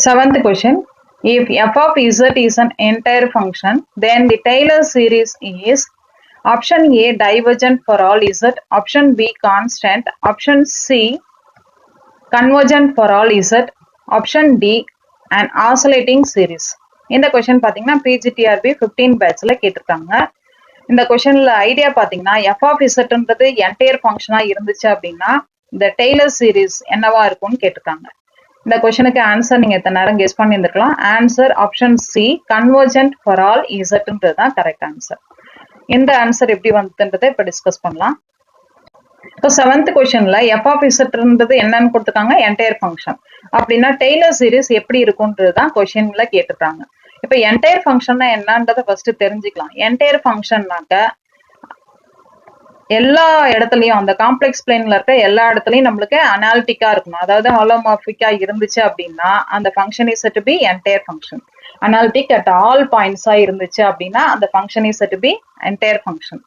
Seventh question. If f of z is an entire function, then the Taylor series is option A divergent for all z, option B constant, option C convergent for all z, option D an oscillating series. இந்த question பாத்தீங்கன்னா PGTRB 15 பேட்ச்ல கேட்டிருக்காங்க. இந்த கொஸ்டின்ல idea பாத்தீங்கன்னா f of zன்றது entire ஃபங்க்ஷனா இருந்துச்சு அப்படின்னா இந்த Taylor series என்னவா இருக்கும்னு கேட்டிருக்காங்க. இந்த கொஸ்டினுக்கு ஆன்சர் நீங்க எத்தனை நேரம் கெஸ் பண்ணியிருந்திருக்கலாம். Answer option C convergent for all இசட்ன்றது தான் கரெக்ட் ஆன்சர். இந்த ஆன்சர் எப்படி வந்ததுன்றதை இப்ப டிஸ்கஸ் பண்ணலாம். இப்போ செவன்த் கொஸ்டின்ல எஃப் ஆஃப் இசட்ன்றது என்னன்னு கொடுத்துருக்காங்க, என்டையர் ஃபங்க்ஷன். அப்படின்னா டெய்லர் சீரிஸ் எப்படி இருக்கும்ன்றது தான் கொஸ்டின்ல கேட்டிருக்காங்க. இப்போ என்டையர் ஃபங்க்ஷன்னா என்னன்றதை ஃபர்ஸ்ட் தெரிஞ்சுக்கலாம். என்டையர் ஃபங்க்ஷன்னாக்க எல்லா இடத்துலயும் அந்த காம்ப்ளெக்ஸ் பிளேன்ல இருக்க எல்லா இடத்துலயும் நம்மளுக்கு அனாலிட்டிக்கா இருக்கணும். அதாவது ஹாலோமார்பிக்கா இருந்துச்சு அப்படின்னா அந்த function is said to be entire function. Analytic at all பாயிண்ட்ஸா இருந்துச்சு அப்படின்னா அந்த function is said to be entire function.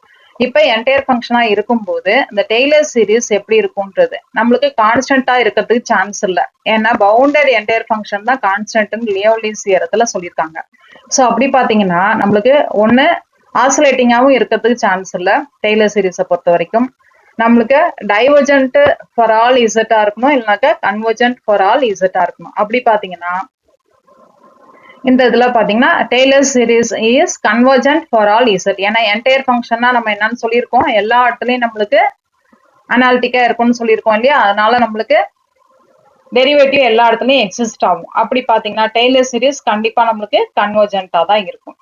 இப்ப என்டையர் ஃபங்க்ஷனா இருக்கும்போது இந்த டெய்லர் சீரிஸ் எப்படி இருக்கும்ன்றது நம்மளுக்கு கான்ஸ்டன்டா இருக்கிறதுக்கு சான்ஸ் இல்லை. ஏன்னா பவுண்டட் என்டையர் ஃபங்க்ஷன் தான் கான்ஸ்டன்ட்னு லியோலிஸ் தியரத்துல சொல்லியிருக்காங்க. ஸோ அப்படி பாத்தீங்கன்னா நம்மளுக்கு ஒண்ணு ஆசிலேட்டிங்காவும் இருக்கிறதுக்கு சான்ஸ் இல்லை. டெய்லர் சீரிஸை பொறுத்த வரைக்கும் நம்மளுக்கு டைவர்ஜென்ட் ஃபார் ஆல் இசட்டா இருக்கணும், இல்லைனாக்கா கன்வர்ஜென்ட் ஃபார் ஆல் இசட்டா இருக்கணும். அப்படி பாத்தீங்கன்னா இந்த இதுல பாத்தீங்கன்னா Taylor series is convergent for all Z. ஏன்னா என்டையர் ஃபங்க்ஷன்னா நம்ம என்னன்னு சொல்லியிருக்கோம், எல்லா இடத்துலயும் நம்மளுக்கு அனாலிட்டிக்கா இருக்கும்னு சொல்லியிருக்கோம் இல்லையா. அதனால நம்மளுக்கு டெரிவேட்டிவ் எல்லா இடத்துலயும் எக்ஸிஸ்ட் ஆகும். அப்படி பாத்தீங்கன்னா டெய்லர் சீரிஸ் கண்டிப்பா நம்மளுக்கு கன்வர்ஜென்டா தான் இருக்கும்.